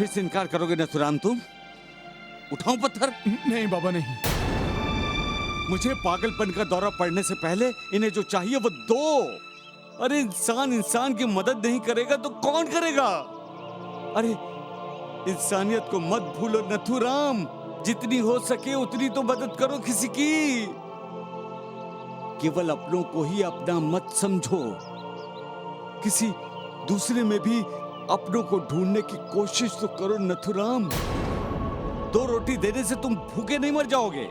फिर से इनकार करोगे नथुराम तुम? उठाऊं पत्थर? नहीं बाबा नहीं। मुझे पागलपन का दौरा पड़ने से पहले इन्हें जो चाहिए वो दो। अरे इंसान इंसान की मदद नहीं करेगा तो कौन करेगा? अरे इंसानियत को मत भूलो नथुराम, जितनी हो सके उतनी तो मदद करो किसी की। केवल अपनों को ही अपना मत समझो, किसी दूसरे में भी अपनों को ढूंढने की कोशिश तो करो नथुराम। 2 रोटी देने से तुम भूखे नहीं मर जाओगे।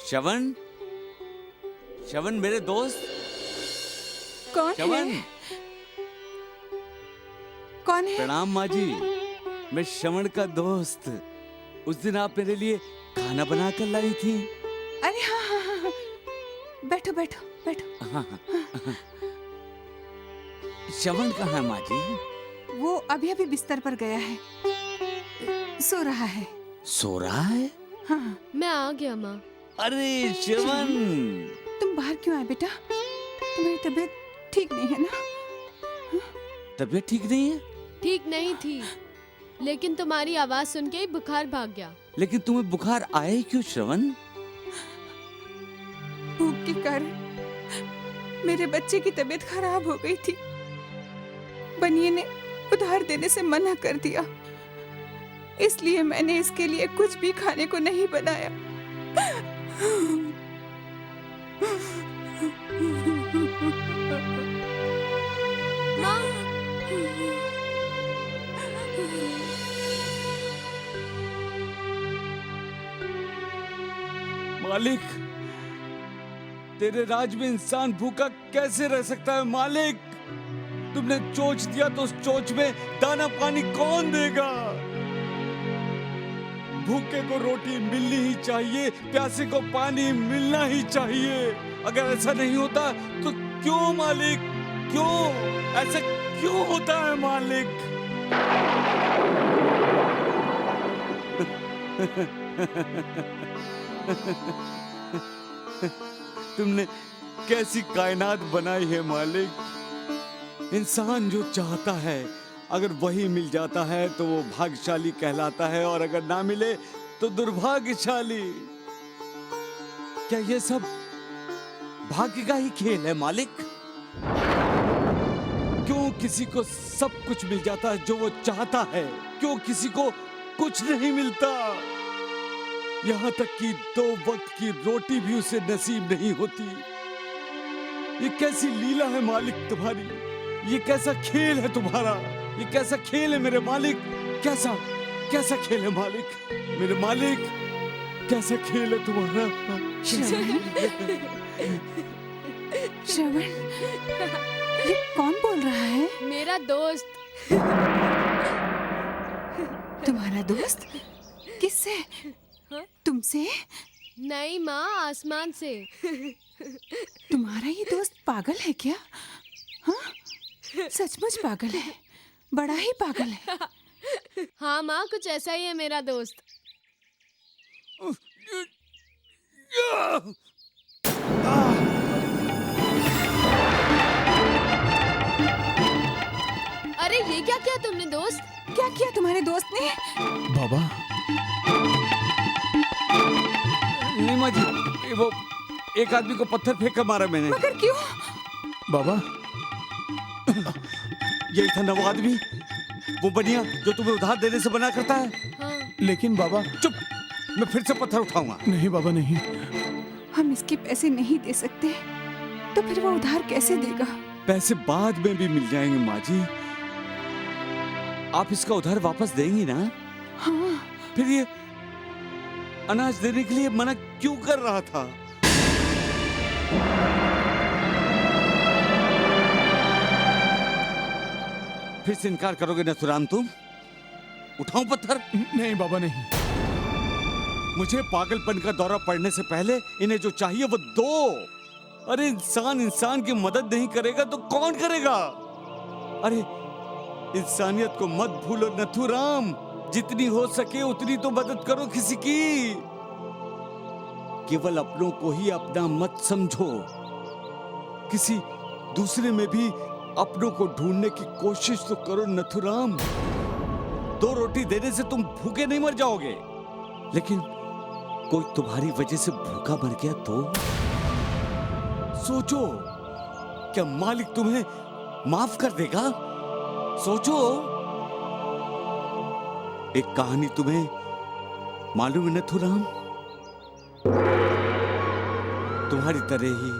श्रवण, श्रवण मेरे दोस्त। कौन श्रवण। है? कौन है? प्रणाम माँ जी, मैं श्रवण का दोस्त। उस दिन आप मेरे लिए खाना बना कर लाई थी। अरे हाँ हाँ हाँ हाँ। बैठो बैठो बैठो। हाँ, हाँ। श्रवण कहाँ है माँ जी? वो अभी अभी बिस्तर पर गया है, सो रहा है। सो रहा है? हाँ। मैं आ गया माँ। अरे श्रवण, तुम बाहर क्यों आए बेटा? तुम्हारी तबीयत ठीक नहीं है ना? तबीयत ठीक नहीं है? ठीक नहीं थी, लेकिन तुम्हारी आवाज सुन के ही बुखार भाग गया। लेकिन तुम्हें बुखार आए क्यों श्रवण? भूख के कारण मेरे बच्चे की तबीयत खराब हो गई थी। बनिए ने उधार देने से मना कर दिया, इसलिए मैंने इसके लिए कुछ भी खाने को नहीं बनाया। माँ, मालिक, तेरे राज में इंसान भूखा कैसे रह सकता है मालिक? तुमने चोच दिया तो उस चोच में दाना पानी कौन देगा? भूखे को रोटी मिलनी ही चाहिए, प्यासे को पानी मिलना ही चाहिए। अगर ऐसा नहीं होता तो क्यों मालिक, क्यों ऐसा क्यों होता है मालिक? तुमने कैसी कायनात बनाई है मालिक? इंसान जो चाहता है अगर वही मिल जाता है तो वो भाग्यशाली कहलाता है, और अगर ना मिले तो दुर्भाग्यशाली। क्या ये सब भाग्य का ही खेल है मालिक? क्यों किसी को सब कुछ मिल जाता है जो वो चाहता है? क्यों किसी को कुछ नहीं मिलता? यहाँ तक कि 2 वक्त की रोटी भी उसे नसीब नहीं होती। ये कैसी लीला है मालिक तुम्हारी? ये कैसा खेल है तुम्हारा? ये कैसा खेल है मेरे मालिक? कैसा कैसा खेल है मालिक? मेरे मालिक, कैसा खेल है तुम्हारा? श्रवण, ये कौन बोल रहा है? मेरा दोस्त। तुम्हारा दोस्त? किससे? तुमसे? नहीं माँ, आसमान से। तुम्हारा ये दोस्त पागल है क्या? हाँ? सचमुच पागल है, बड़ा ही पागल है। हाँ माँ, कुछ ऐसा ही है मेरा दोस्त। अरे ये क्या किया तुमने दोस्त? क्या किया तुम्हारे दोस्त ने? बाबा, नहीं माँ जी, वो एक आदमी को पत्थर फेंक कर मारा मैंने। मगर क्यों? बाबा, यही था ना वो आदमी, वो बनिया जो तुम्हें उधार देने से मना करता है? हाँ। लेकिन बाबा। चुप, मैं फिर से पत्थर उठाऊंगा। नहीं बाबा नहीं। हम इसके पैसे नहीं दे सकते, तो फिर वो उधार कैसे देगा? पैसे बाद में भी मिल जाएंगे माँ जी। आप इसका उधार वापस देंगी ना? हाँ। फिर ये अनाज देने के लिए मना क्यों कर रहा था? फिर से इनकार करोगे नथुराम तुम? उठाऊं पत्थर? नहीं बाबा नहीं। मुझे पागलपन का दौरा पड़ने से पहले इन्हें जो चाहिए वो दो। अरे इंसान इंसान की मदद नहीं करेगा तो कौन करेगा? अरे इंसानियत को मत भूलो नथुराम, जितनी हो सके उतनी तो मदद करो किसी की। केवल अपनों को ही अपना मत समझो, किसी दूसरे में भी अपनों को ढूंढने की कोशिश तो करो नथुराम। 2 रोटी देने से तुम भूखे नहीं मर जाओगे, लेकिन कोई तुम्हारी वजह से भूखा मर गया तो सोचो, क्या मालिक तुम्हें माफ कर देगा? सोचो। एक कहानी तुम्हें मालूम है नथुराम? तुम्हारी तरह ही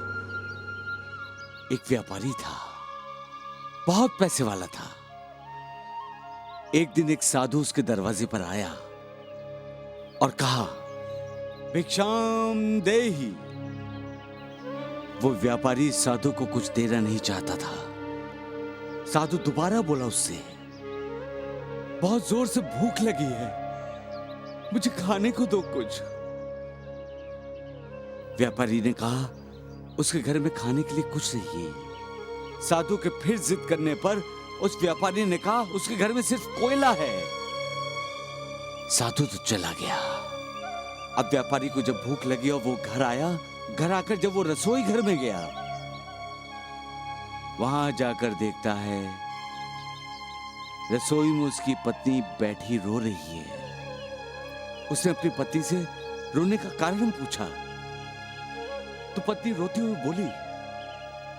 एक व्यापारी था, बहुत पैसे वाला था। एक दिन एक साधु उसके दरवाजे पर आया और कहा, भिक्षाम देहि। वो व्यापारी साधु को कुछ देना नहीं चाहता था। साधु दोबारा बोला उससे, बहुत जोर से भूख लगी है, मुझे खाने को दो कुछ। व्यापारी ने कहा, उसके घर में खाने के लिए कुछ नहीं है। साधु के फिर जिद करने पर उस व्यापारी ने कहा, उसके घर में सिर्फ कोयला है। साधु तो चला गया। अब व्यापारी को जब भूख लगी और वो घर आया, घर आकर जब वो रसोई घर में गया, वहां जाकर देखता है रसोई में उसकी पत्नी बैठी रो रही है। उसने अपनी पत्नी से रोने का कारण पूछा तो पत्नी रोती हुई बोली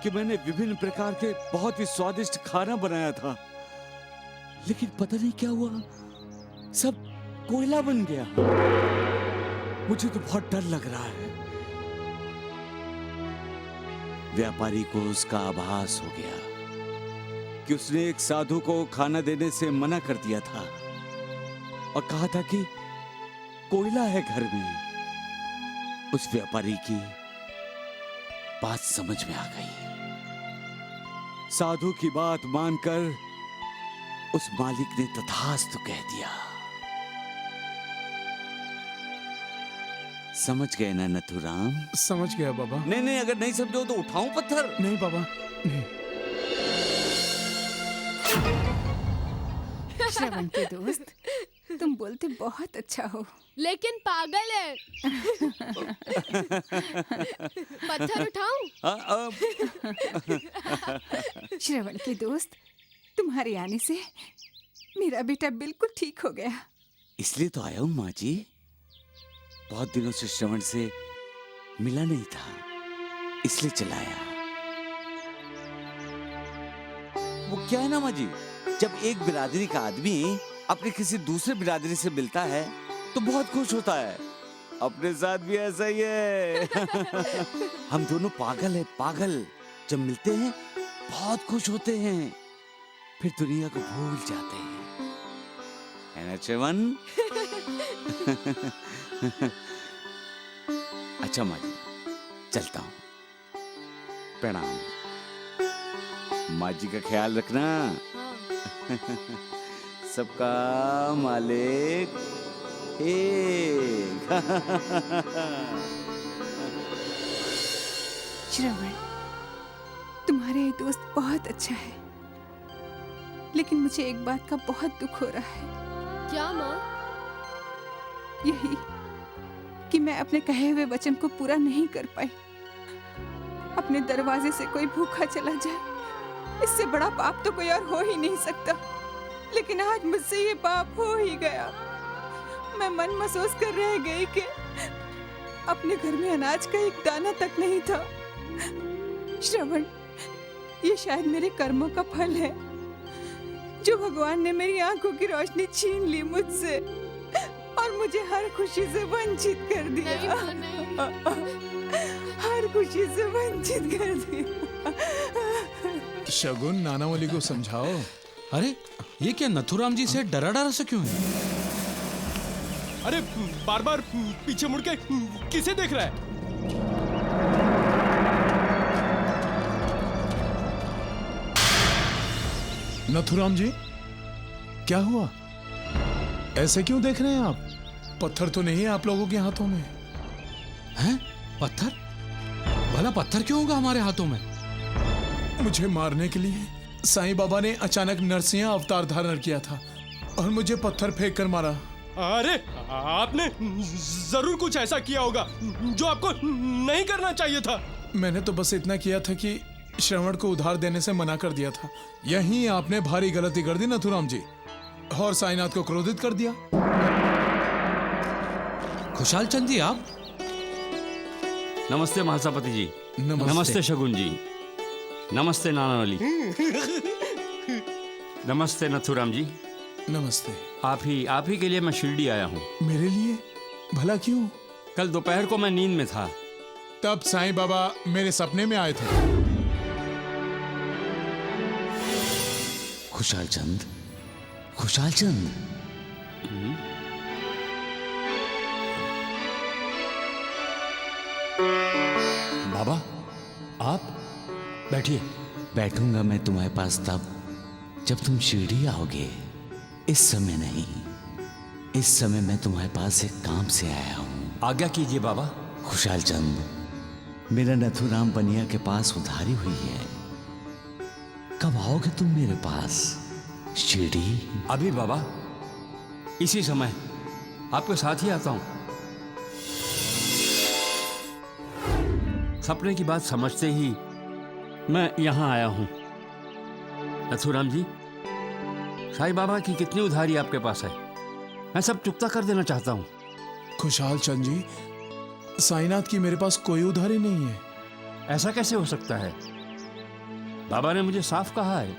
कि मैंने विभिन्न प्रकार के बहुत ही स्वादिष्ट खाना बनाया था, लेकिन पता नहीं क्या हुआ, सब कोयला बन गया। मुझे तो बहुत डर लग रहा है। व्यापारी को उसका आभास हो गया कि उसने एक साधु को खाना देने से मना कर दिया था और कहा था कि कोयला है घर में। उस व्यापारी की बात समझ में आ गई। साधु की बात मानकर उस मालिक ने तथास्तु कह दिया। समझ गए ना नथुराम? समझ गया बाबा। नहीं, अगर नहीं समझो तो उठाऊं पत्थर? नहीं बाबा, नहीं। श्रवण के दोस्त, तुम बोलते बहुत अच्छा हो, लेकिन पागल है। पत्थर उठाऊं? श्रवण के दोस्त, तुम्हारे आने से मेरा बेटा बिल्कुल ठीक हो गया। इसलिए तो आया हूं माँ जी। बहुत दिनों से श्रवण से मिला नहीं था, इसलिए चलाया। वो क्या है ना माँ जी, जब एक बिरादरी का आदमी अपने किसी दूसरे बिरादरी से मिलता है तो बहुत खुश होता है। अपने साथ भी ऐसा ही है। हम दोनों पागल है, पागल। जब मिलते हैं बहुत खुश होते हैं, फिर दुनिया को भूल जाते हैं, है ना श्रवण? अच्छा माँ जी, चलता हूँ। प्रणाम। माँ जी का ख्याल रखना। हाँ। सबका मालिक एक। श्रवण, तुम्हारा ये दोस्त बहुत अच्छा है, लेकिन मुझे एक बात का बहुत दुख हो रहा है। क्या माँ? यही कि मैं अपने कहे हुए वचन को पूरा नहीं कर पाई। अपने दरवाजे से कोई भूखा चला जाए, इससे बड़ा पाप तो कोई और हो ही नहीं सकता। लेकिन आज मुझसे ये पाप हो ही गया। मैं मन महसूस कर रह गई कि अपने घर में अनाज का एक दाना तक नहीं था। श्रवण, ये शायद मेरे कर्मों का फल है, जो भगवान ने मेरी आंखों की रोशनी छीन ली मुझसे और मुझे हर खुशी से वंचित कर दिया। नहीं माँ, नहीं। हर खुशी से वंचित कर दिया। शगुन, नानावली को समझाओ। अरे ये क्या नथुराम जी से डरा डरा से क्यों है? अरे बार बार पीछे मुड़ के किसे देख रहा है? नथुराम जी, क्या हुआ? ऐसे क्यों देख रहे हैं आप? पत्थर तो नहीं है आप लोगों के हाथों में? हैं? पत्थर? भला पत्थर क्यों होगा हमारे हाथों में? मुझे मारने के लिए साईं बाबा ने अचानक नरसिंह अवतार धारण किया था। और मुझे पत्थर फेंक कर मारा। अरे आपने जरूर कुछ ऐसा किया होगा जो आपको नहीं करना चाहिए था। मैंने तो बस इतना किया था कि श्रवण को उधार देने से मना कर दिया था। यहीं आपने भारी गलती कर दी नथुराम जी, और साईनाथ को क्रोधित कर दिया। खुशाल चंद जी आप? नमस्ते महासभापति जी। नमस्ते शगुन जी। नमस्ते नानावली। नमस्ते नथुराम जी। नमस्ते। आप ही के लिए मैं शिरडी आया हूँ। मेरे लिए? भला क्यों? कल दोपहर को मैं नींद में था, तब साईं बाबा मेरे सपने में आए थे। खुशाल चंद, खुशाल चंद, बाबा आप बैठिए। बैठूंगा मैं तुम्हारे पास तब जब तुम शिरडी आओगे। इस समय नहीं। इस समय मैं तुम्हारे पास एक काम से आया हूँ। आज्ञा कीजिए बाबा। खुशाल चंद, मेरा नथुराम बनिया के पास उधारी हुई है। कब आओगे तुम मेरे पास शिरडी? अभी बाबा, इसी समय आपके साथ ही आता हूँ। सपने की बात समझते ही मैं यहाँ आया हूँ। नथुराम जी, साईं बाबा की कितनी उधारी आपके पास है? मैं सब चुकता कर देना चाहता हूँ। खुशाल चंद जी, साईनाथ की मेरे पास कोई उधारी नहीं है। ऐसा कैसे हो सकता है? बाबा ने मुझे साफ कहा है।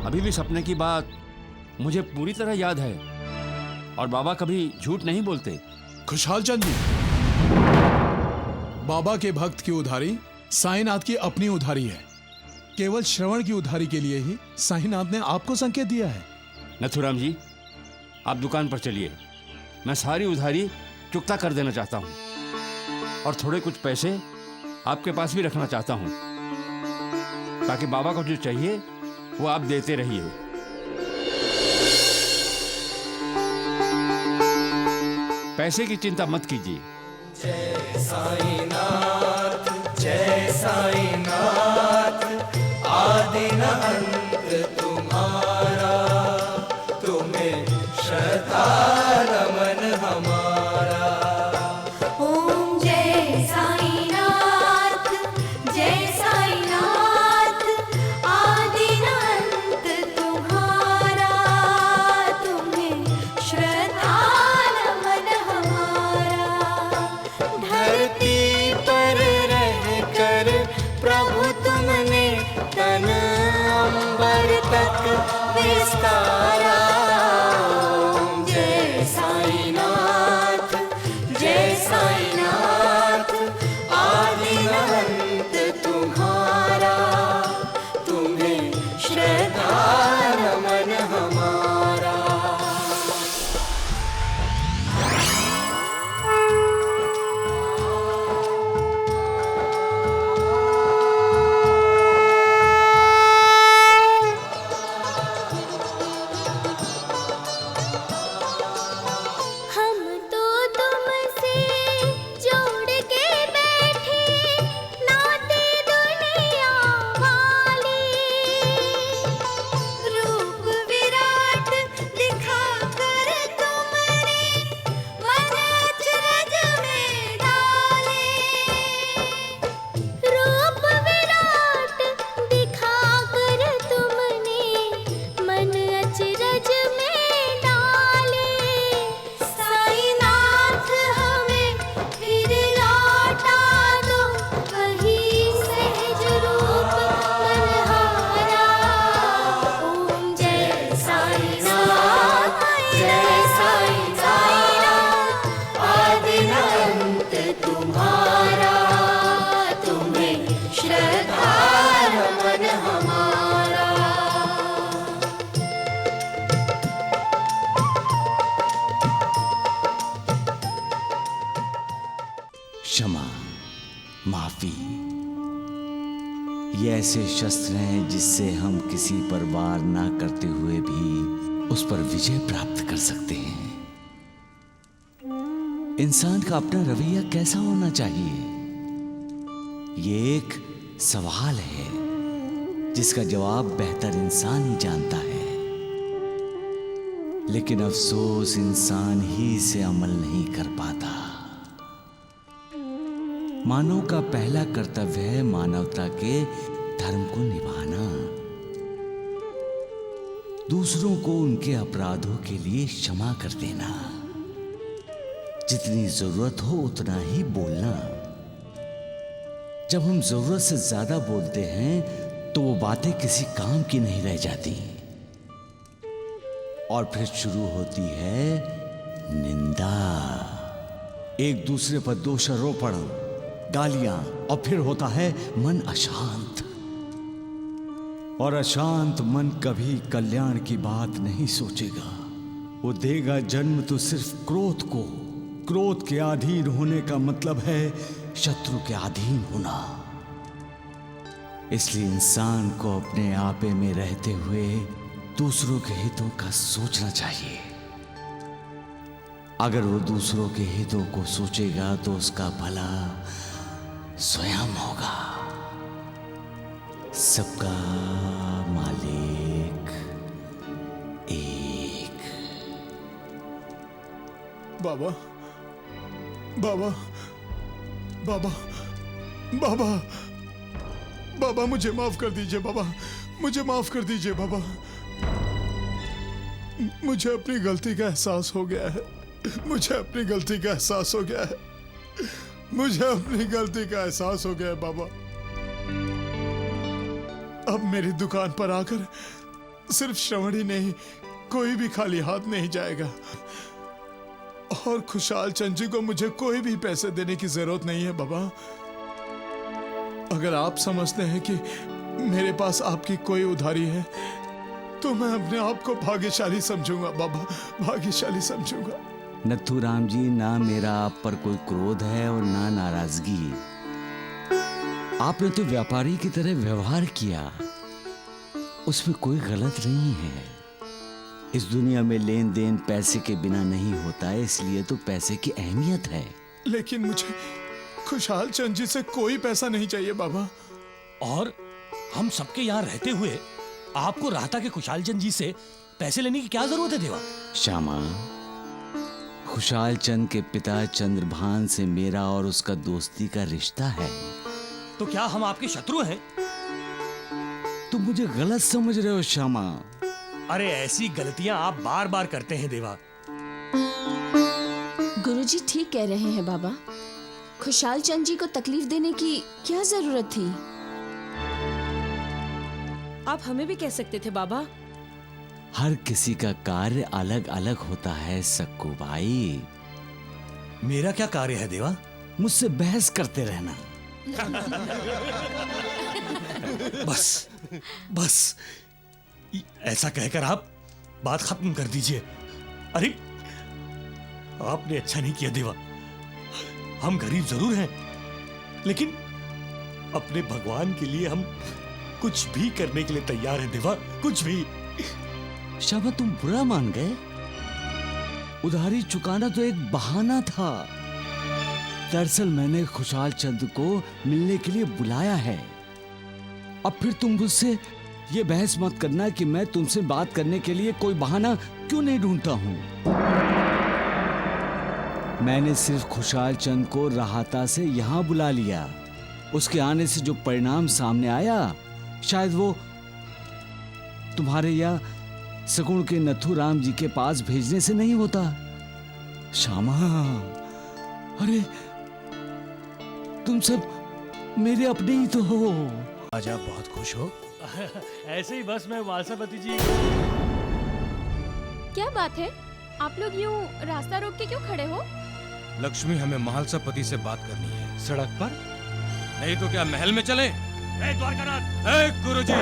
अभी भी सपने की बात मुझे पूरी तरह याद है, और बाबा कभी झूठ नहीं बोलते। खुशाल चंद जी, बाबा के भक्त की उधारी साईनाथ की अपनी उधारी है। केवल श्रवण की उधारी के लिए ही साईनाथ ने आपको संकेत दिया है। नथुराम जी, आप दुकान पर चलिए। मैं सारी उधारी चुकता कर देना चाहता हूँ, और थोड़े कुछ पैसे आपके पास भी रखना चाहता हूँ, ताकि बाबा को जो चाहिए वो आप देते रहिए। पैसे की चिंता मत कीजिए। जय साईनाथ, जय साईनाथ, आदि न अंत तुम्हारा, तुम्हें श्रद्धा नमन हमारा। ओम जय साईनाथ, जय साईनाथ, आदि न अंत तुम्हारा, तुम्हें श्रद्धा नमन हमारा। धरती पर रहकर प्रभु तुमने तन अंबर तक विस्तारा। ओम जय साईनाथ, जय साईनाथ, आदि न अंत तुम्हारा, तुम्हें श्रद्धा नमन हमारा। हम तो तुमसे जोड़ के बैठे नाते दुनिया वाले, रूप विराट दिखाकर तुमने मन अचरज में डाले। रूप विराट दिखाकर तुमने मन अचरज में डाले। साईनाथ हमें फिर लौटा दो वही सहज रूप मनहारा। ओम जय साईनाथ, जय साईनाथ, आदि न अंत तुम्हारा, तुम्हें श्रद्धा नमन हमारा। क्षमा, माफी, ये ऐसे शस्त्र हैं जिससे हम किसी पर वार ना करते हुए भी उस पर विजय प्राप्त कर सकते हैं। इंसान का अपना रवैया कैसा होना चाहिए, ये एक सवाल है जिसका जवाब बेहतर इंसान ही जानता है। लेकिन अफसोस इंसान ही इसे अमल नहीं कर पाता। मानव का पहला कर्तव्य है मानवता के धर्म को निभाना, दूसरों को उनके अपराधों के लिए क्षमा कर देना, जितनी जरूरत हो उतना ही बोलना। जब हम जरूरत से ज्यादा बोलते हैं तो वो बातें किसी काम की नहीं रह जाती और फिर शुरू होती है निंदा, एक दूसरे पर दोषारोपण, गालियां, और फिर होता है मन अशांत। और अशांत मन कभी कल्याण की बात नहीं सोचेगा, वो देगा जन्म तो सिर्फ क्रोध को। क्रोध के अधीन होने का मतलब है शत्रु के अधीन होना। इसलिए इंसान को अपने आपे में रहते हुए दूसरों के हितों का सोचना चाहिए। अगर वो दूसरों के हितों को सोचेगा तो उसका भला स्वयं होगा। सबका मालिक एक। बाबा, बाबा, बाबा, बाबा, बाबा, मुझे माफ कर दीजिए बाबा, मुझे माफ कर दीजिए बाबा। मुझे अपनी गलती का एहसास हो गया है, मुझे अपनी गलती का एहसास हो गया है, मुझे अपनी गलती का एहसास हो गया है बाबा। अब मेरी दुकान पर आकर सिर्फ श्रवण ही नहीं, कोई भी खाली हाथ नहीं जाएगा। और खुशहाल चंद जी को मुझे कोई भी पैसे देने की जरूरत नहीं है बाबा। अगर आप समझते हैं कि मेरे पास आपकी कोई उधारी है तो मैं अपने आप को भाग्यशाली समझूंगा बाबा, भाग्यशाली समझूंगा। नथुराम जी, ना मेरा आप पर कोई क्रोध है और ना नाराजगी। आपने तो व्यापारी की तरह व्यवहार किया, उसमें कोई गलत नहीं है। इस दुनिया में लेन देन पैसे के बिना नहीं होता है, इसलिए तो पैसे की अहमियत है। लेकिन मुझे खुशहाल चंद जी से कोई पैसा नहीं चाहिए बाबा। और हम सबके यहाँ रहते हुए आपको राहता के खुशहाल चंद जी से पैसे लेने की क्या जरूरत है देवा? श्यामा, खुशहाल चंद के पिता चंद्रभान से मेरा और उसका दोस्ती का रिश्ता है। तो क्या हम आपके शत्रु हैं? तुम मुझे गलत समझ रहे हो श्यामा। अरे ऐसी गलतियां आप बार बार करते हैं देवा। गुरुजी ठीक कह रहे हैं बाबा, खुशहाल चंद जी को तकलीफ देने की क्या जरूरत थी? आप हमें भी कह सकते थे बाबा। हर किसी का कार्य अलग अलग होता है सक्कू भाई। मेरा क्या कार्य है देवा? मुझसे बहस करते रहना। बस बस ऐसा कहकर आप बात खत्म कर दीजिए। अरे आपने अच्छा नहीं किया देवा। हम गरीब जरूर हैं, लेकिन अपने भगवान के लिए हम कुछ भी करने के लिए तैयार हैं देवा, कुछ भी। शाबा, तुम बुरा मान गए? उधारी चुकाना तो एक बहाना था। दरअसल मैंने खुशहाल चंद को मिलने के लिए बुलाया है। अब फिर तुम मुझसे ये बहस मत करना कि मैं तुमसे बात करने के लिए कोई बहाना क्यों नहीं ढूंढता हूं। मैंने सिर्फ खुशहाल चंद को राहता से यहां बुला लिया। उसके आने से जो परिणाम सामने आया, शायद वो तुम्हारे या सगुण के नथुराम जी के पास भेजने से नहीं होता। श्यामा, अरे तुम सब मेरे अपने ही तो हो। आज आप बहुत खुश हो। ऐसे ही बस मैं वालसापति जी। क्या बात है, आप लोग यूं रास्ता रोक के क्यों खड़े हो? लक्ष्मी, हमें महालसापति से बात करनी है। सड़क पर? नहीं तो क्या महल में चले? द्वारकानाथ, गुरुजी,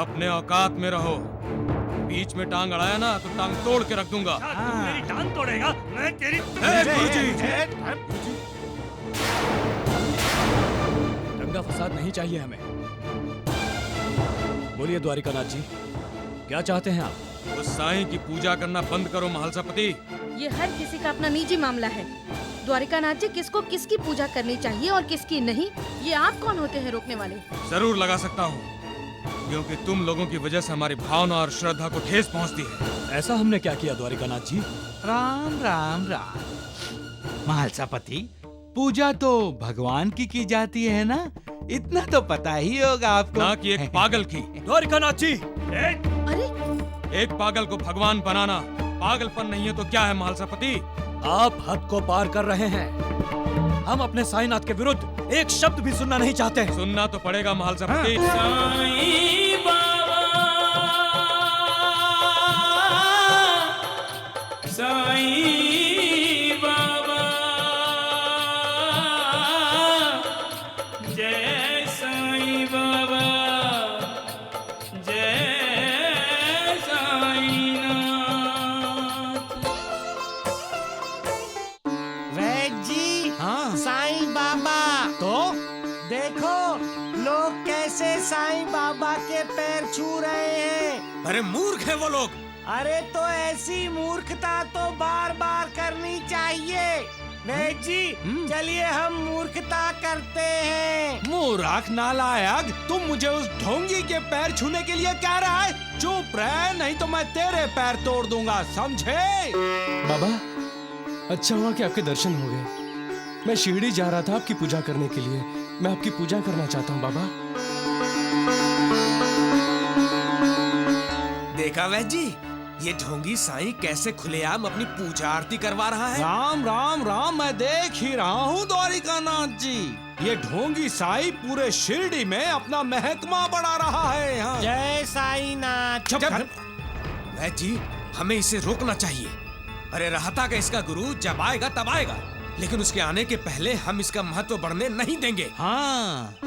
अपने औकात में रहो। बीच में टांग अड़ाया ना तो टांग तोड़ के रख दूंगा। मेरी टांग तोड़ेगा? मैं तेरी। गुरुजी, दंगा फसाद नहीं चाहिए हमें। बोलिए द्वारिकानाथ जी, क्या चाहते हैं आप? उस साईं की पूजा करना बंद करो महालसापति। ये हर किसी का अपना निजी मामला है। द्वारिकानाथ जी, किसको किसकी पूजा करनी चाहिए और किसकी नहीं, ये आप कौन होते हैं रोकने वाले? जरूर लगा सकता हूँ। क्योंकि तुम लोगों की वजह से हमारी भावना और श्रद्धा को ठेस पहुंचती है। ऐसा हमने क्या किया द्वारिकानाथ जी? राम राम राम। महालसापति, पूजा तो भगवान की जाती है ना, इतना तो पता ही होगा आपको। ना कि एक पागल की। द्वारिकानाथ जी, अरे एक पागल को भगवान बनाना पागलपन नहीं है तो क्या है महालसापति? आप हद को पार कर रहे हैं। हम अपने साईनाथ के विरुद्ध एक शब्द भी सुनना नहीं चाहते। सुनना तो पड़ेगा महालसापति। वैद्य जी, साईं बाबा तो देखो, लोग कैसे साईं बाबा के पैर छू रहे हैं। अरे मूर्ख है वो लोग। अरे तो ऐसी मूर्खता तो बार बार करनी चाहिए। वैद्य जी, चलिए हम मूर्खता करते हैं। मूर्ख नालायक, तुम मुझे उस ढोंगी के पैर छूने के लिए कह रहा है? चुप रह, नहीं तो मैं तेरे पैर तोड़ दूंगा, समझे? बाबा, अच्छा हुआ कि आपके दर्शन हो गए। मैं शिरडी जा रहा था आपकी पूजा करने के लिए। मैं आपकी पूजा करना चाहता हूँ बाबा। देखा वैद्य जी, ये ढोंगी साईं कैसे खुलेआम अपनी पूजा आरती करवा रहा है। राम राम राम, मैं देख ही रहा हूँ द्वारिकानाथ जी। ये ढोंगी साईं पूरे शिरडी में अपना महकमा बढ़ा रहा है। हाँ। जय साईनाथ। चुप कर। वैद्य जी, हमें इसे रोकना चाहिए। अरे रहता का इसका गुरु जब आएगा तब आएगा, लेकिन उसके आने के पहले हम इसका महत्व बढ़ने नहीं देंगे। हाँ।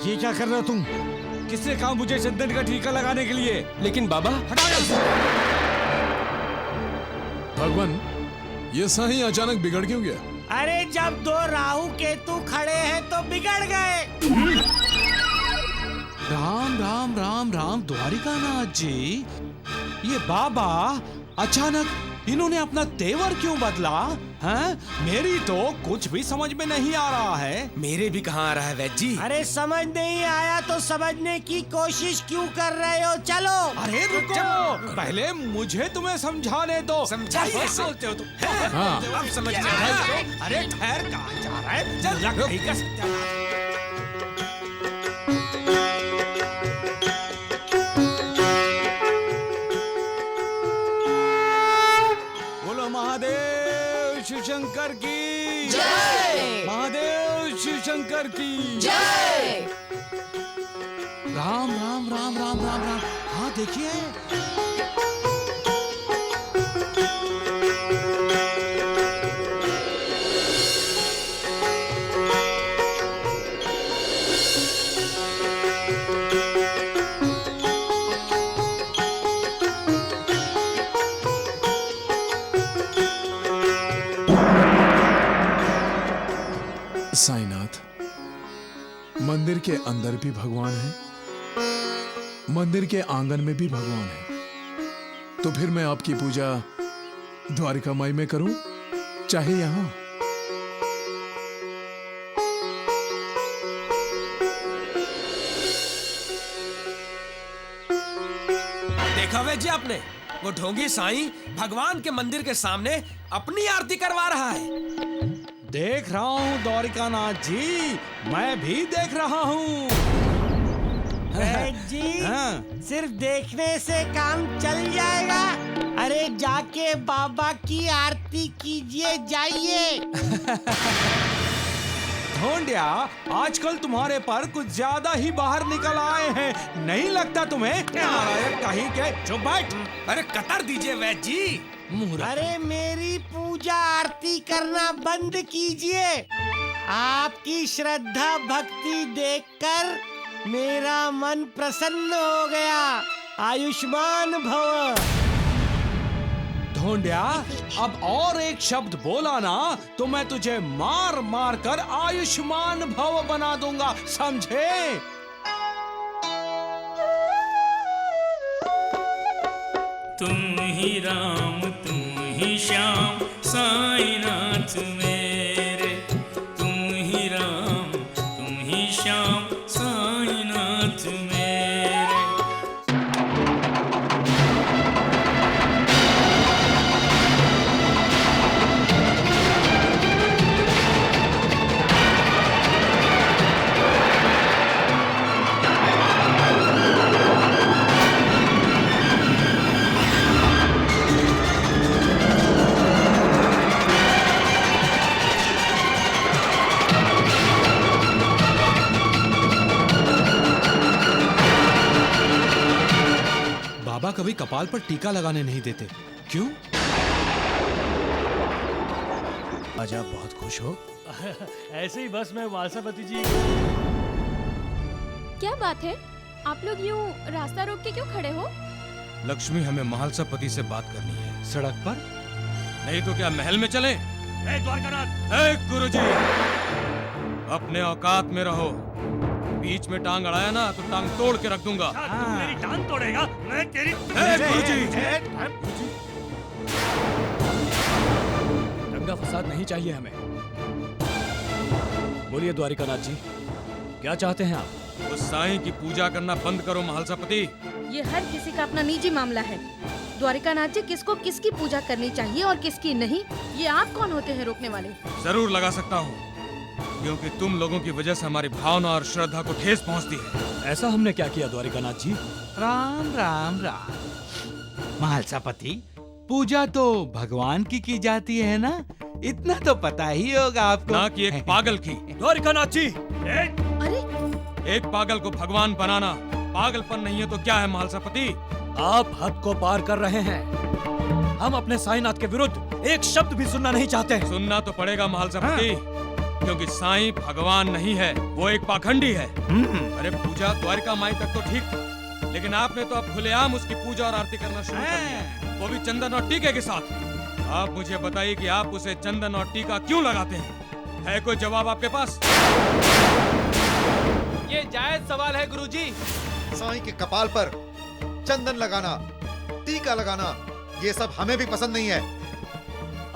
ये क्या कर रहे हो तुम? किसने कहा मुझे चंदन का टीका लगाने के लिए? लेकिन बाबा, भगवान, ये साईं अचानक बिगड़ क्यों गया? अरे जब दो राहु केतु खड़े हैं तो बिगड़ गए। राम राम राम राम द्वारिकानाथ जी, ये बाबा अचानक इन्होंने अपना तेवर क्यों बदला? हैं? मेरी तो कुछ भी समझ में नहीं आ रहा है। मेरे भी कहाँ आ रहा है वैद्य जी। अरे समझ नहीं आया तो समझने की कोशिश क्यों कर रहे हो? चलो। अरे रुको, पहले मुझे तुम्हें समझाने दो। समझाइए। बोलते हो तुम? हाँ। अब समझ में आया। अरे ठहर, कहाँ जा रहा है? चल कहीं का सत्यानाश। महादेव शिव शंकर की जय। महादेव शिव शंकर की जय। राम राम राम राम राम राम। हाँ देखिए, साईनाथ, मंदिर के अंदर भी भगवान है, मंदिर के आंगन में भी भगवान है। तो फिर मैं आपकी पूजा द्वारिका माई में करूं, चाहे यहां। देखा वैद्य जी आपने, वो ढोंगी साईं भगवान के मंदिर के सामने अपनी आरती करवा रहा है। देख रहा हूँ द्वारिकानाथ जी, मैं भी देख रहा हूँ। वैद्य जी, सिर्फ देखने से काम चल जाएगा? अरे जाके बाबा की आरती कीजिए, जाइए। ढोंडिया, आजकल तुम्हारे पर कुछ ज्यादा ही बाहर निकल आए हैं, नहीं लगता तुम्हें? नारायण कहीं के। चुप बैठ। अरे कतर दीजिए वैद्य जी। अरे मेरी पूजा आरती करना बंद कीजिए। आपकी श्रद्धा भक्ति देखकर मेरा मन प्रसन्न हो गया। आयुष्मान भव। ढोंडिया, अब और एक शब्द बोला ना तो मैं तुझे मार मार कर आयुष्मान भव बना दूंगा, समझे? तुम ही राम तुम ही श्याम साईनाथ मेरे, तुम ही राम तुम ही श्याम साईनाथ मेरे। कपाल पर टीका लगाने नहीं देते। क्यों? आज आप बहुत खुश हो। ऐसे ही बस मैं वालसापति जी। क्या बात है, आप लोग यूं रास्ता रोक के क्यों खड़े हो? लक्ष्मी, हमें महालसापति से बात करनी है। सड़क पर? नहीं तो क्या महल में चलें? द्वारकानाथ, गुरुजी, अपने औकात में रहो। बीच में टांग अड़ाया ना तो टांग तोड़ के रख दूंगा। तू मेरी टांग तोड़ेगा, मैं तेरी। गुरुजी, दंगा फसाद नहीं चाहिए हमें। बोलिए द्वारिकानाथ जी, क्या चाहते हैं आप? उस साईं की पूजा करना बंद करो महालसापति। ये हर किसी का अपना निजी मामला है। द्वारिकानाथ जी, किसको किसकी पूजा करनी चाहिए और किसकी नहीं, ये आप कौन होते हैं रोकने वाले? जरूर लगा सकता हूँ, क्योंकि तुम लोगों की वजह से हमारी भावना और श्रद्धा को ठेस पहुँचती है। ऐसा हमने क्या किया द्वारिकानाथ जी? राम राम राम। महालसापति, पूजा तो भगवान की जाती है ना, इतना तो पता ही होगा आपको। ना कि एक पागल की। द्वारिकानाथ जी, अरे एक पागल को भगवान बनाना पागलपन नहीं है तो क्या है महालसापति? आप हद को पार कर रहे हैं। हम अपने साईनाथ के विरुद्ध एक शब्द भी सुनना नहीं चाहते। सुनना तो पड़ेगा महालसापति, क्योंकि साईं भगवान नहीं है, वो एक पाखंडी है। अरे पूजा द्वारिका माई तक तो ठीक था, लेकिन आपने तो अब खुलेआम उसकी पूजा और आरती करना शुरू कर दिया, वो भी चंदन और टीके के साथ। आप मुझे बताइए कि आप उसे चंदन और टीका क्यों लगाते हैं? है कोई जवाब आपके पास? ये जायज सवाल है गुरुजी। साईं के कपाल पर चंदन लगाना, टीका लगाना, ये सब हमें भी पसंद नहीं है।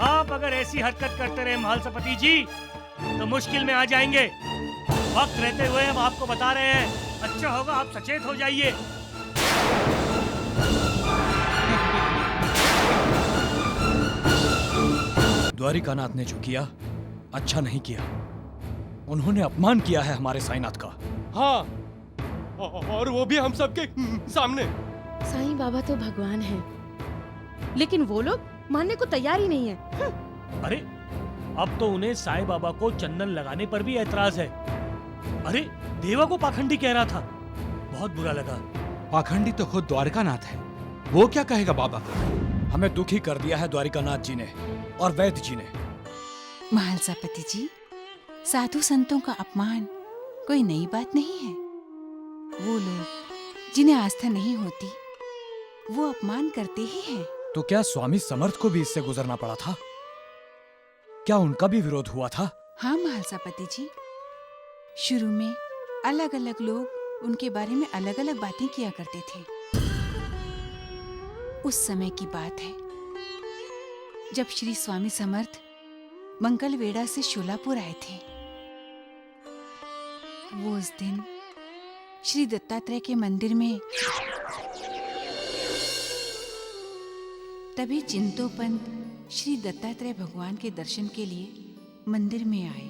आप अगर ऐसी हरकत करते रहे महालसापति जी, तो मुश्किल में आ जाएंगे। वक्त रहते हुए हम आपको बता रहे हैं, अच्छा होगा आप सचेत हो जाइए। द्वारिकानाथ ने जो किया अच्छा नहीं किया। उन्होंने अपमान किया है हमारे साईनाथ का। हाँ, और वो भी हम सबके सामने। साईं बाबा तो भगवान हैं, लेकिन वो लोग मानने को तैयार ही नहीं है। अरे अब तो उन्हें साईं बाबा को चंदन लगाने पर भी ऐतराज है। अरे देवा को पाखंडी कह रहा था, बहुत बुरा लगा। पाखंडी तो खुद द्वारकानाथ है, वो क्या कहेगा बाबा को? हमें दुखी कर दिया है द्वारिकानाथ जी ने और वैद्य जी ने। महालसापति जी, साधु संतों का अपमान कोई नई बात नहीं है। वो लोग जिन्हें आस्था नहीं होती, वो अपमान करते ही हैं। तो क्या स्वामी समर्थ को भी इससे गुजरना पड़ा था? क्या उनका भी विरोध हुआ था? हाँ महालसापति जी, शुरू में अलग अलग लोग उनके बारे में अलग अलग बातें किया करते थे। उस समय की बात है जब श्री स्वामी समर्थ मंगलवेढ़ा से शोलापुर आए थे। वो उस दिन श्री दत्तात्रेय के मंदिर में तभी चिंतोपंत श्री दत्तात्रेय भगवान के दर्शन के लिए मंदिर में आए।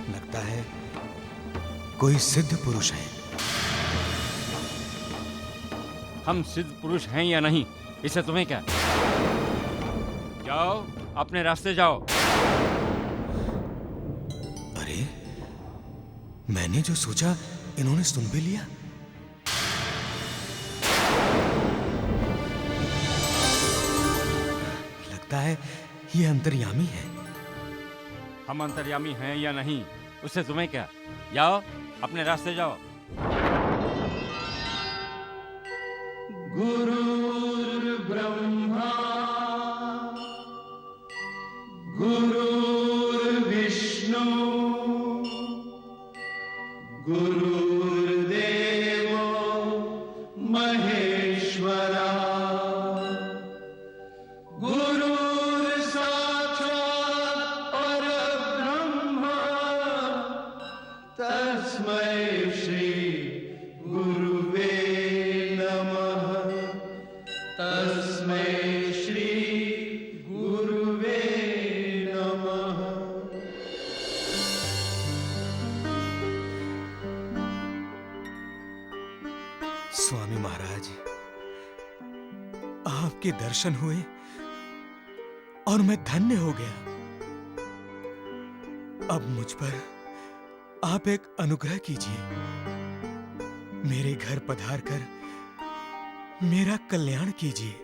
लगता है कोई सिद्ध पुरुष है। हम सिद्ध पुरुष हैं या नहीं, इससे तुम्हें क्या? जाओ, अपने रास्ते जाओ। अरे मैंने जो सोचा इन्होंने सुन भी लिया। लगता है ये अंतर्यामी है। हम अंतर्यामी हैं या नहीं, उससे तुम्हें क्या? जाओ, अपने रास्ते जाओ। गुरुर्ब्रह्मा गुरुर्विष्णु गुरुर्देवो महेश्वरा गुरुर्साक्षात् परब्रह्म तस्मै श्री गुरुवे नमः। आपके दर्शन हुए और मैं धन्य हो गया। अब मुझ पर आप एक अनुग्रह कीजिए, मेरे घर पधार कर मेरा कल्याण कीजिए।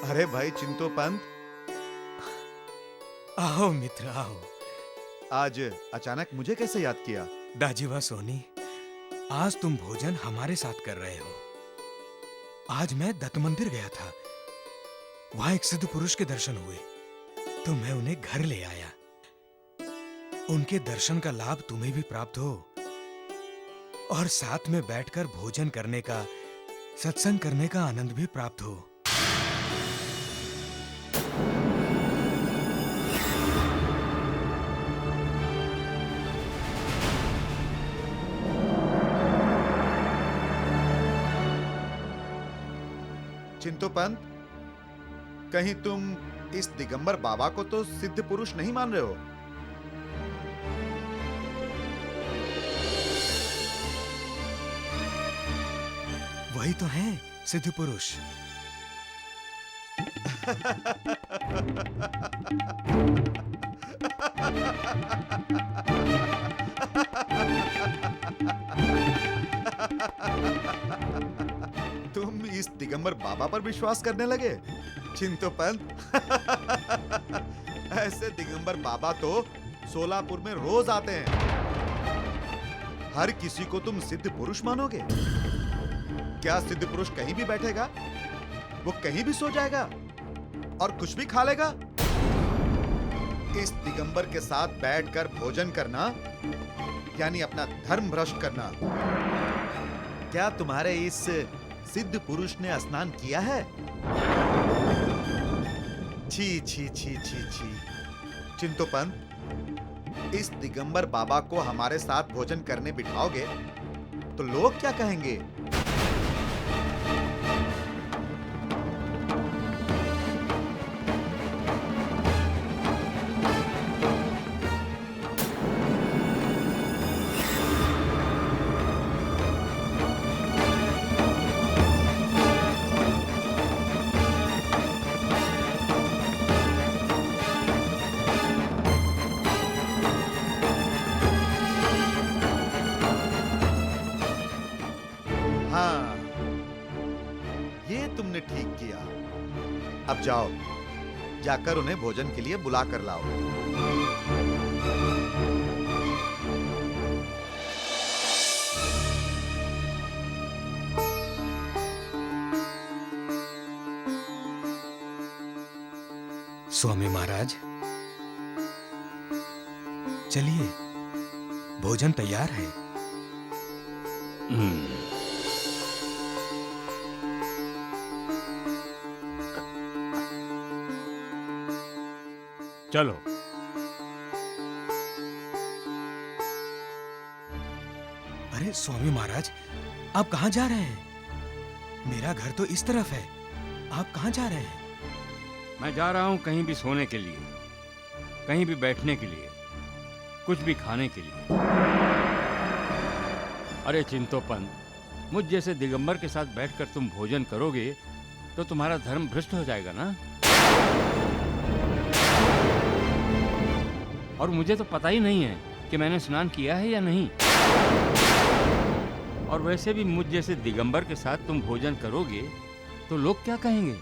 अरे भाई चिंतोपंत, आओ मित्र आओ। आज अचानक मुझे कैसे याद किया? दाजीवा सोनी, आज तुम भोजन हमारे साथ कर रहे हो। आज मैं दत्त मंदिर गया था, वहां एक सिद्ध पुरुष के दर्शन हुए, तो मैं उन्हें घर ले आया। उनके दर्शन का लाभ तुम्हें भी प्राप्त हो और साथ में बैठकर भोजन करने का, सत्संग करने का आनंद भी प्राप्त हो। चिंतोपंत, कहीं तुम इस दिगंबर बाबा को तो सिद्ध पुरुष नहीं मान रहे हो? वही तो है सिद्ध पुरुष। तुम इस दिगंबर बाबा पर विश्वास करने लगे? चिंतोपंत, ऐसे दिगंबर बाबा तो सोलापुर में रोज आते हैं। हर किसी को तुम सिद्ध पुरुष मानोगे? क्या सिद्ध पुरुष कहीं भी बैठेगा? वो कहीं भी सो जाएगा और कुछ भी खा लेगा? इस दिगंबर के साथ बैठकर भोजन करना यानी अपना धर्म भ्रष्ट करना। क्या तुम्हारे इस सिद्ध पुरुष ने स्नान किया है? छी छी छी छी छी। चिंतोपंत, इस दिगंबर बाबा को हमारे साथ भोजन करने बिठाओगे तो लोग क्या कहेंगे? ठीक किया। अब जाओ, जाकर उन्हें भोजन के लिए बुला कर लाओ। स्वामी महाराज, चलिए, भोजन तैयार है। चलो। अरे स्वामी महाराज, आप कहाँ जा रहे हैं? मेरा घर तो इस तरफ है, आप कहाँ जा रहे हैं? मैं जा रहा हूँ कहीं भी सोने के लिए, कहीं भी बैठने के लिए, कुछ भी खाने के लिए। अरे चिंतोपंत, मुझ जैसे दिगंबर के साथ बैठकर तुम भोजन करोगे तो तुम्हारा धर्म भ्रष्ट हो जाएगा ना। और मुझे तो पता ही नहीं है कि मैंने स्नान किया है या नहीं। और वैसे भी मुझ जैसे दिगंबर के साथ तुम भोजन करोगे तो लोग क्या कहेंगे?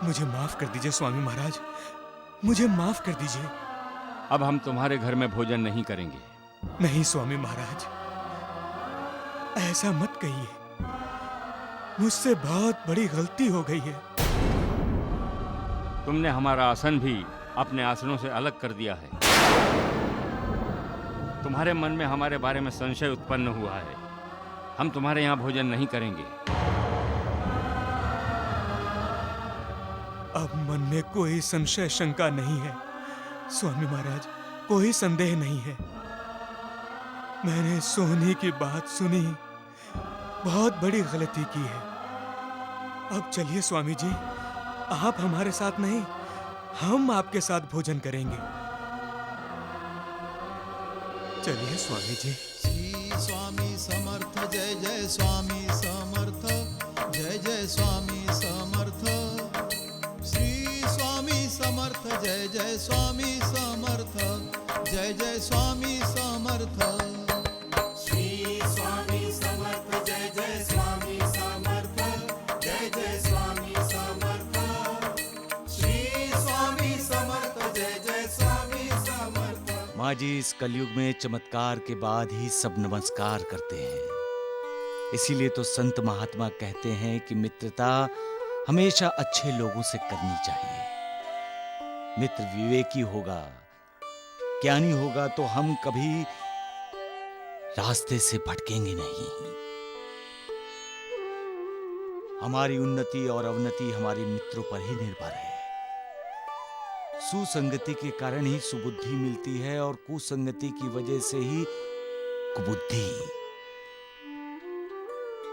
मुझे माफ कर दीजिए स्वामी महाराज, मुझे माफ कर दीजिए। अब हम तुम्हारे घर में भोजन नहीं करेंगे। नहीं स्वामी महाराज, ऐसा मत कहिए, मुझसे बहुत बड़ी गलती हो गई है। तुमने हमारा आसन भी अपने आसनों से अलग कर दिया है। तुम्हारे मन में हमारे बारे में संशय उत्पन्न हुआ है। हम तुम्हारे यहाँ भोजन नहीं करेंगे। अब मन में कोई संशय शंका नहीं है स्वामी महाराज, कोई संदेह नहीं है। मैंने सोनी की बात सुनी, बहुत बड़ी गलती की है। अब चलिए स्वामी जी, आप हमारे साथ नहीं, हम आपके साथ भोजन करेंगे। चलिए स्वामी जी। श्री स्वामी समर्थ, जय जय स्वामी समर्थ, जय जय स्वामी समर्थ। श्री स्वामी समर्थ, जय जय स्वामी समर्थ, जय जय स्वामी समर्थ। श्री स्वामी समर्थ, जय जय स्वामी समर्थ, जय जय स्वामी समर्थ। श्री स्वामी समर्थ, जय जय स्वामी समर्थ। माँ जी, इस कलयुग में चमत्कार के बाद ही सब नमस्कार करते हैं। इसीलिए तो संत महात्मा कहते हैं कि मित्रता हमेशा अच्छे लोगों से करनी चाहिए। मित्र विवेकी होगा, ज्ञानी होगा तो हम कभी रास्ते से भटकेंगे नहीं। हमारी उन्नति और अवनति हमारे मित्रों पर ही निर्भर है। सुसंगति के कारण ही सुबुद्धि मिलती है और कुसंगति की वजह से ही कुबुद्धि।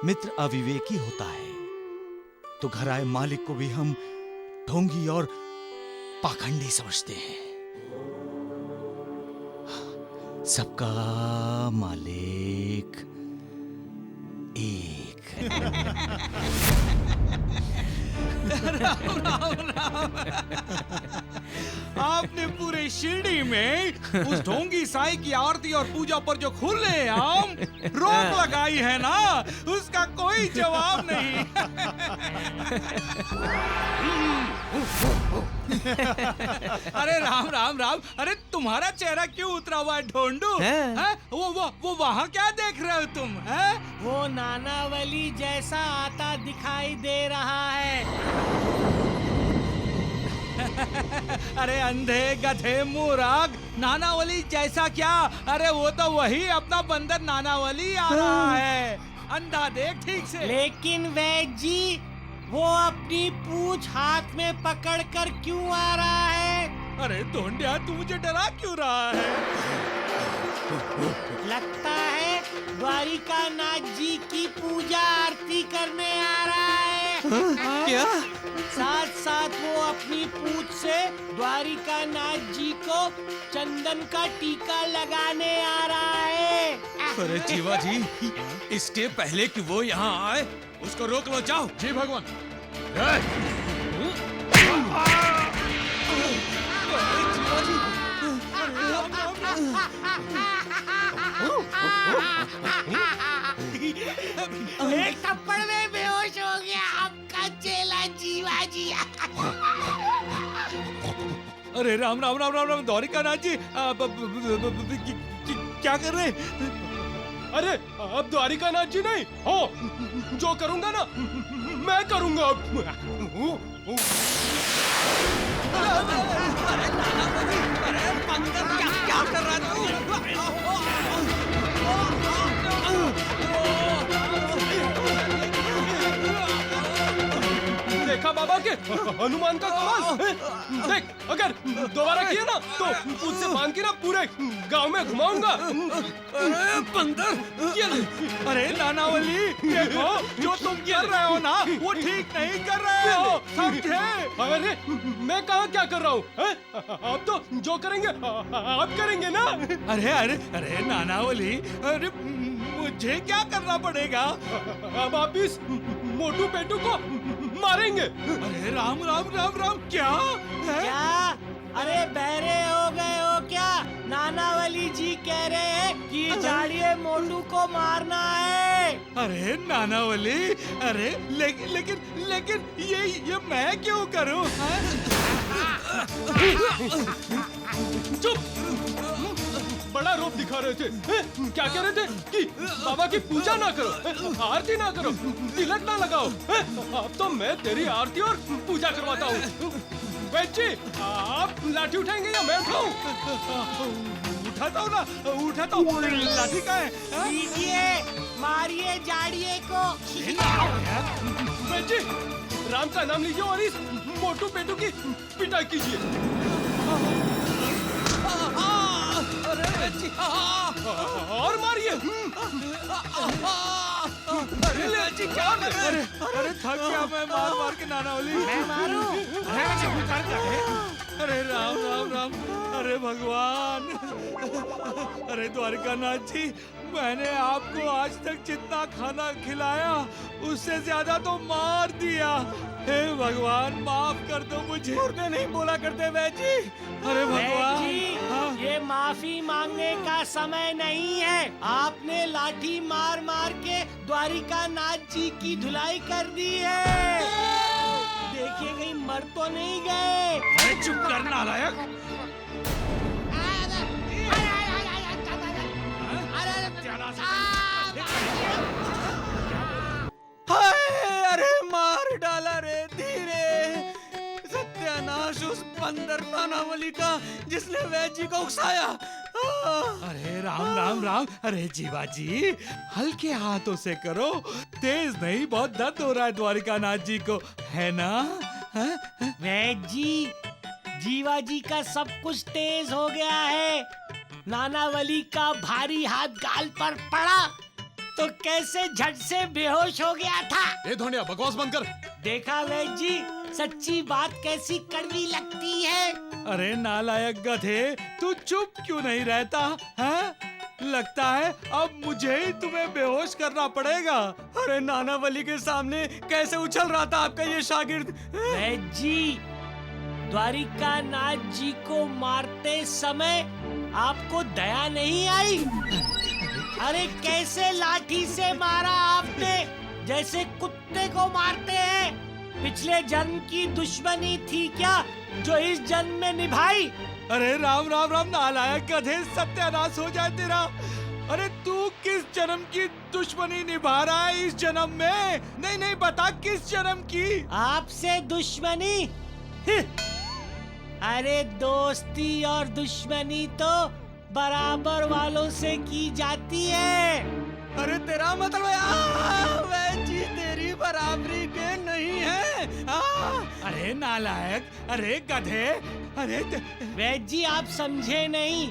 मित्र अविवेकी होता है तो घर आए मालिक को भी हम ढोंगी और पाखंडी समझते हैं। सबका मालिक एक। राम राम राम। आपने पूरे शिरडी में उस ढोंगी साईं की आरती और पूजा पर जो खुलेआम रोक लगाई है ना, उसका कोई जवाब नहीं। अरे राम राम राम। अरे तुम्हारा चेहरा क्यों उतरा हुआ है ढोंडू? वो वहाँ क्या देख रहे हो तुम? है वो नानावली जैसा आता दिखाई दे रहा है। अरे अंधे गधे मूर्ख, नानावली जैसा क्या? अरे वो तो वही अपना बंदर नानावली आ रहा है। अंधा देख ठीक से। लेकिन वैद्य जी, वो अपनी पूंछ हाथ में पकड़कर क्यों आ रहा है? अरे ढोंडिया, तू मुझे डरा क्यों रहा है? लगता है द्वारिका नाथ जी की पूजा आरती करने आ रहा है। क्या? साथ साथ वो अपनी पूंछ से द्वारिका नाथ जी को चंदन का टीका लगाने आ रहा है। अरे जीवा जी, इसके पहले कि वो यहाँ आए उसको रोक लो। जाओ। जी भगवान। एक थप्पड़ में बेहोश हो गया आपका चेला जीवा जी। अरे राम राम राम राम राम। द्वारिका नाथ जी क्या कर रहे? अरे अब द्वारिका नाथ जी नहीं हो, जो करूंगा ना मैं करूंगा अब। अरे पंडित, क्या कर रहा तू? देखा बाबा के हनुमान का कमाल। देख, अगर दोबारा किया ना तो उससे बांध के ना पूरे गांव में घुमाऊंगा। अरे बंदर, अरे नानावली, देखो जो तुम कर रहे हो ना वो ठीक नहीं कर रहे हो, समझे? अरे मैं कहाँ क्या कर रहा हूँ? आप तो जो करेंगे आप करेंगे ना। अरे अरे अरे नानावली, अरे मुझे क्या करना पड़ेगा? अब आप इस मोटू पेटू को मारेंगे। अरे राम राम राम राम। क्या? अरे बहरे हो गए हो क्या? नानावली जी कह रहे हैं कि झाड़िए मोटू को मारना है। अरे नानावली, अरे लेकिन ये मैं क्यों करूं? चुप! बड़ा रूप दिखा रहे थे। क्या कह रहे थे कि बाबा की पूजा ना करो, आरती ना करो, तिलक ना लगाओ। अब तो मैं तेरी आरती और पूजा करवाता हूँ। वैद्य जी, आप लाठी उठाएंगे या मैं उठाऊं? उठाता हूँ ना, उठाता हूँ। लाठी का है? लीजिए, मारिए झाड़िए को। वैद्य जी, राम का नाम लीजिए और इस मोटू पेटू की पिटाई कीजिए। और मारिए। अरे थक गया मैं मार मार के नानावली। मैं मारूं? अरे राम राम राम, अरे भगवान, अरे द्वारिकानाथ जी, मैंने आपको आज तक जितना खाना खिलाया उससे ज्यादा तो मार दिया। हे भगवान माफ कर दो मुझे। मुर्दे नहीं बोला करते वैद जी। अरे भगवान जी, ये माफी मांगने का समय नहीं है। आपने लाठी मार मार के द्वारिकानाथ जी की धुलाई कर दी है। देखिए कहीं मर तो नहीं गए। अरे चुप कर नालायक। हाय, अरे मार डाला रे धीरे। सत्यानाश उस बंदर नानावली का जिसने वैद जी को उकसाया। अरे राम राम राम। अरे जीवा जी, हल्के हाथों से करो, तेज नहीं, बहुत दर्द हो रहा है द्वारिकानाथ जी को, है ना? वैद जी, जीवा जी का सब कुछ तेज हो गया है। नानावली का भारी हाथ गाल पर पड़ा तो कैसे झट से बेहोश हो गया था। ए धोनिया, बकवास बंद कर। देखा वैद जी, सच्ची बात कैसी कड़वी लगती है। अरे नालायक गधे, तू चुप क्यों नहीं रहता है? लगता है अब मुझे ही तुम्हें बेहोश करना पड़ेगा। अरे नानावली के सामने कैसे उछल रहा था आपका ये शागिर्द। वैद जी, द्वारिकानाथ जी को मारते समय आपको दया नहीं आई? अरे कैसे लाठी से मारा आपने, जैसे कुत्ते को मारते हैं। पिछले जन्म की दुश्मनी थी क्या जो इस जन्म में निभाई? अरे राम राम राम नालायक गधे, सत्यानाश हो जाए तेरा। अरे तू किस जन्म की दुश्मनी निभा रहा है इस जन्म में? नहीं नहीं, बता किस जन्म की। आपसे दुश्मनी? अरे दोस्ती और दुश्मनी तो बराबर वालों से की जाती है। अरे तेरा मतलब है वैद जी तेरी बराबरी के नहीं है। अरे नालायक, अरे गधे, अरे वैद जी आप समझे नहीं।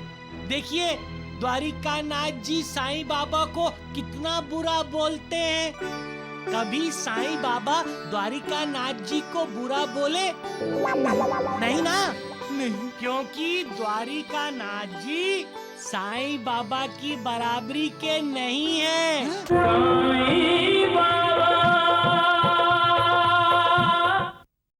देखिए द्वारिकानाथ जी साईं बाबा को कितना बुरा बोलते हैं। कभी साईं बाबा द्वारिकानाथ जी को बुरा बोले? नहीं ना? नहीं, क्योंकि द्वारिकानाथ जी साईं बाबा की बराबरी के नहीं है। साईं बाबा